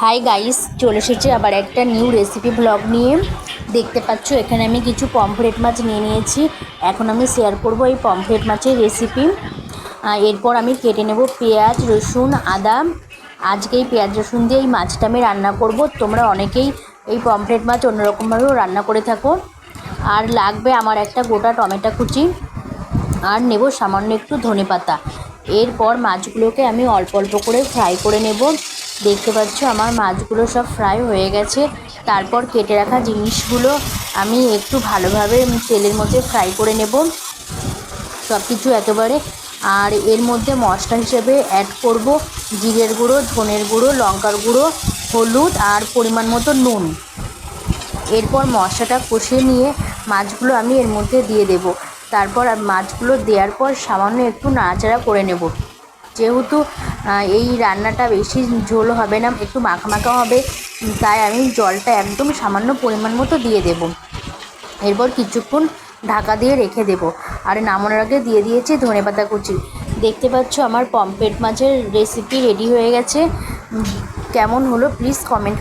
Hi guys, চলে এসেছে আবার একটা নিউ রেসিপি ব্লগ নিয়ে। দেখতে পাচ্ছ এখানে আমি কিছু পমফ্রেট মাছ নিয়ে নিয়েছি। এখন আমি শেয়ার করব এই পমফ্রেট মাছের রেসিপি। এরপর আমি কেটে নেব পেঁয়াজ, রসুন, আদা। আজকে এই পেঁয়াজ রসুন দিয়ে এই মাছটা আমি রান্না করব। তোমরা অনেকেই এই পমফ্রেট মাছ অন্যরকমভাবেও রান্না করে থাকো। আর লাগবে আমার একটা গোটা টমেটো কুচি, আর নেব সামান্য একটু ধনেপাতা। এরপর মাছগুলোকে আমি অল্প অল্প করে ফ্রাই করে নেব। দেখতে পাচ্ছ আমার মাছগুলো সব ফ্রাই হয়ে গেছে। তারপর কেটে রাখা জিনিসগুলো আমি একটু ভালোভাবে তেলের মধ্যে ফ্রাই করে নেব সব কিছু একেবারে। আর এর মধ্যে মশলা হিসেবে অ্যাড করব জিরের গুঁড়ো, ধনের গুঁড়ো, লঙ্কার গুঁড়ো, হলুদ আর পরিমাণ মতো নুন। এরপর মশলাটা কষিয়ে নিয়ে মাছগুলো আমি এর মধ্যে দিয়ে দেব। তারপর মাছগুলো দেওয়ার পর সামান্য একটু নাড়াচাড়া করে নেব। যেহেতু এই রান্নাটা বেশি ঝোল হবে না, একটু মাখা মাখা হবে, তাই আমি জলটা একদম সামান্য পরিমাণ মতো দিয়ে দেব। এরপর কিছুক্ষণ ঢাকা দিয়ে রেখে দেব। আর নামানোর আগে দিয়ে দিয়েছি ধনেপাতা কুচি। দেখতে পাচ্ছ আমার পমফ্রেট মাছের রেসিপি রেডি হয়ে গেছে। কেমন হলো প্লিজ কমেন্ট